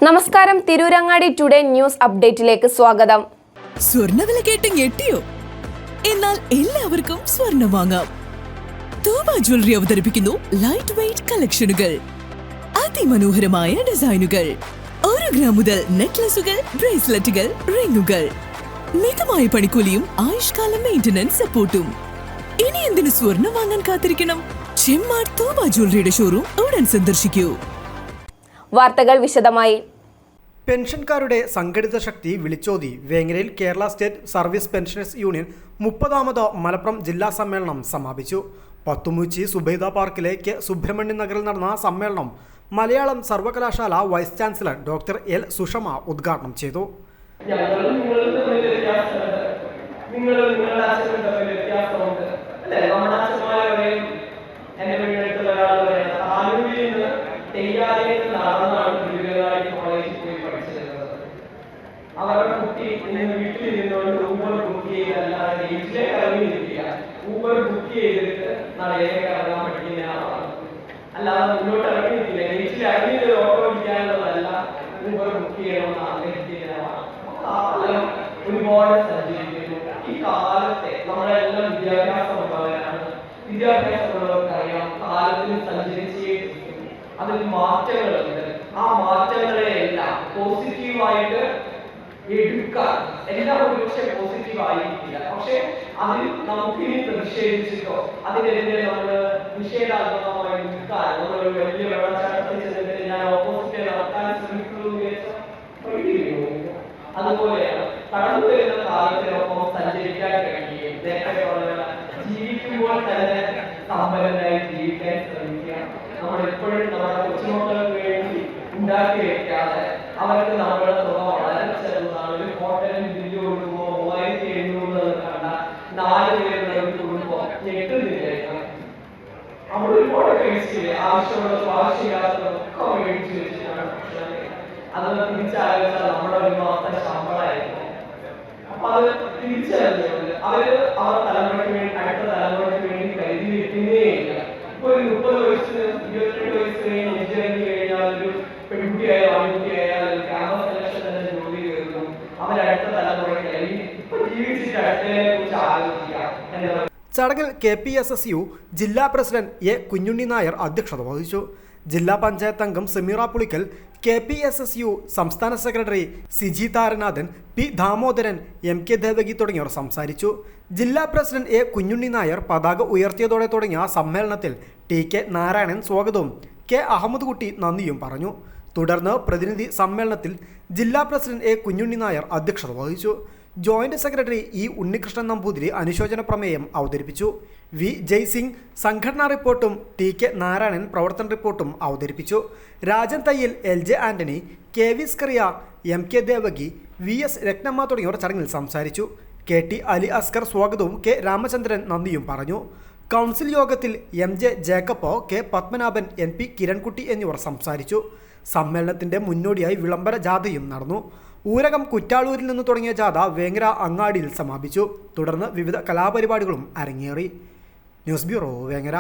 നമസ്കാരം, Tirurangadi today news അപ്ഡേറ്റിലേക്ക് സ്വാഗതം. സ്വർണ്ണവില കേട്ട് ഞെട്ടിയോ? എന്നാൽ എല്ലാവർക്കും സ്വർണ്ണം വാങ്ങാം. തൂബ ജ്വല്ലറി അവതരിപ്പിക്കുന്നു ലൈറ്റ് വെയ്റ്റ് കളക്ഷനുകൾ, അതിമനോഹരമായ ഡിസൈനുകൾ, 1 ഗ്രാം മുതൽ നെക്ലസുകൾ, ബ്രേസ്ലെറ്റുകൾ, റിങ്ങുകൾ, മിതമായ പണിക്കൂലിയും ആയുഷ്കാല മെയിന്റനൻസ് സപ്പോർട്ടും. ഇനി എന്തിനു സ്വർണ്ണം വാങ്ങാൻ കാത്തിരിക്കണം? ചെമ്മാട് തൂബ ജ്വല്ലറിയുടെ ഷോറൂം ഉടൻ സന്ദർശിക്കൂ. വാർത്തകൾ വിശദമായി. പെൻഷൻകാരുടെ സംഘടിത ശക്തി വിളിച്ചോതി വേങ്ങരയിൽ Kerala state service pensioners union 30ാമത് മലപ്പുറം ജില്ലാ സമ്മേളനം സമാപിച്ചു. പത്തുമൂച്ചി സുബൈദ പാർക്കിലെ കെ സുബ്രഹ്മണ്യൻ നഗറിൽ നടന്ന സമ്മേളനം മലയാളം സർവകലാശാല vice chancellor doctor L Sushama ഉദ്ഘാടനം ചെയ്തു. അവരുടെ കുട്ടി വീട്ടിൽ നിന്നുകൊണ്ട് ഊബർ ബുക്ക് ചെയ്തല്ലാതെ വീട്ടിലേക്ക് ഇറങ്ങിയിരിക്കുക. ഊബർ ബുക്ക് ചെയ്തിട്ട് നടയിലേക്ക് ഇറങ്ങാൻ പഠിക്കുന്ന ആളാണ്. അല്ലാതെ മുന്നോട്ട് ഇറങ്ങിയിട്ടില്ല. വീട്ടിൽ ഇറങ്ങിയത് ഓട്ടോ വിളിക്കാനുള്ളതല്ല, ഊബർ ബുക്ക് ചെയ്യണമെന്ന് ആഗ്രഹിക്കുന്ന ആളാണ്. ഒരുപാട് സഞ്ചരിക്കുന്നു. ഈ കാലത്തെ നമ്മളെല്ലാം വിദ്യാഭ്യാസമുള്ളവരാണ്. വിദ്യാഭ്യാസമുള്ളവർക്ക് അറിയാം, കാലത്തിൽ സഞ്ചരിച്ചേ അതിൽ മാറ്റങ്ങളുണ്ട്. ആ മാറ്റങ്ങളെ എല്ലാം പോസിറ്റീവായിട്ട് എടുക്കാൻ എല്ലാം ഒരുപക്ഷെ പോസിറ്റീവ് ആയിരിക്കില്ല. പക്ഷെ അതിൽ നമുക്കിനി പ്രതിഷേധിച്ചിട്ടോ അതിനെതിരെ നമ്മൾ നിഷേധാത്മകമായി നിൽക്കാൻ നമ്മൾ വലിയ വെള്ളച്ചാട്ടത്തിൽ ചെന്നിട്ട് ഞാൻ ഓപ്പോസിറ്റ് നടത്താൻ ശ്രമിക്കുന്നു. അതുപോലെയാണ് കടന്നു വരുന്ന കാലത്തിനൊപ്പം സഞ്ചരിക്കാൻ കഴിയുകയും നേരത്തെ പറഞ്ഞ ജീവിക്കുമ്പോൾ തന്നെ സമ്പന്നനായി ജീവിക്കാൻ ശ്രമിക്കുക. നമ്മൾ എപ്പോഴും നമ്മുടെ കൊച്ചുമക്കൾക്ക് വേണ്ടി ഉണ്ടാക്കി വെക്കാതെ അവർക്ക് നമ്മുടെ തുക വളരെ ചെറുതാണ്. ഒരു ഹോട്ടലിൽ ബില്ല് കൊടുക്കുമ്പോൾ 3700 കണ്ട 4 പേരുടെ ഒരു കുടുംബം ഞെട്ടുന്നില്ലായിരുന്നു. അവിടെ ഒരുപാട് കഴിച്ചില്ലേ, ആവശ്യമുള്ളതും ആവശ്യമില്ലാത്തതൊക്കെ മേടിച്ചു വെച്ചിട്ടാണ് ഭക്ഷണം. അത് തിരിച്ചറിയാൻ നമ്മുടെ ഒരു മാസം ശമ്പളമായിരുന്നു. അപ്പൊ അത് തിരിച്ചറിഞ്ഞുകൊണ്ട് അവര് അവരുടെ തലമുറയ്ക്ക് വേണ്ടി അടുത്ത തലമുറയ്ക്ക് വേണ്ടി കരുതി വെക്കുന്നേ ഇല്ല. ഇപ്പൊ ഒരു 30 വയസ്സിന് 22 വയസ്സ് കഴിഞ്ഞ് എഞ്ചിനീയറിംഗ് കഴിഞ്ഞാൽ ഒരു പെൺകുട്ടിയായോ ആൺകുട്ടിയായാലും ക്യാമ്പസ് സെലക്ഷൻ തന്നെ ജോലി കയറുന്നു. അവരടുത്ത തലമുറയ്ക്ക് ഇപ്പൊ ജീവിച്ചിട്ട് അടുത്തതിനെ കുറിച്ച് ആലോചിക്കാം എന്നത്. ചടങ്ങിൽ KPSSU ജില്ലാ പ്രസിഡന്റ് എ കുഞ്ഞുണ്ണി നായർ അധ്യക്ഷത വഹിച്ചു. ജില്ലാ പഞ്ചായത്ത് അംഗം സമീറ പുളിക്കൽ, KPSSU സംസ്ഥാന secretary Siji Tharanathan, P Damodaran, MK Devaki തുടങ്ങിയവർ സംസാരിച്ചു. ജില്ലാ പ്രസിഡന്റ് എ കുഞ്ഞുണ്ണി നായർ പതാക ഉയർത്തിയതോടെ തുടങ്ങിയ സമ്മേളനത്തിൽ TK നാരായണൻ സ്വാഗതവും K അഹമ്മദ് കുട്ടി നന്ദിയും പറഞ്ഞു. തുടർന്ന് പ്രതിനിധി സമ്മേളനത്തിൽ ജില്ലാ പ്രസിഡന്റ് എ കുഞ്ഞുണ്ണി നായർ അധ്യക്ഷത വഹിച്ചു. Joint secretary E Unnikrishnan Namboothiri അനുശോചന പ്രമേയം അവതരിപ്പിച്ചു. വി ജയ്സിംഗ് സംഘടനാ റിപ്പോർട്ടും TK നാരായണൻ പ്രവർത്തന റിപ്പോർട്ടും അവതരിപ്പിച്ചു. രാജൻ തയ്യൽ, LJ Antony, KV Scaria, MK Devaki, VS Ratnamma തുടങ്ങിയവർ ചടങ്ങിൽ സംസാരിച്ചു. KT അലി അസ്കർ സ്വാഗതവും K രാമചന്ദ്രൻ നന്ദിയും പറഞ്ഞു. കൗൺസിൽ യോഗത്തിൽ MJ Jacob, K Padmanabhan, NP കിരൺകുട്ടി എന്നിവർ സംസാരിച്ചു. സമ്മേളനത്തിന്റെ മുന്നോടിയായി വിളംബര ജാഥയും നടന്നു. ഊരകം കുറ്റാളൂരിൽ നിന്ന് തുടങ്ങിയ ജാഥ വേങ്ങര അങ്ങാടിയിൽ സമാപിച്ചു. തുടർന്ന് വിവിധ കലാപരിപാടികളും അരങ്ങേറി. News bureau, Vengara.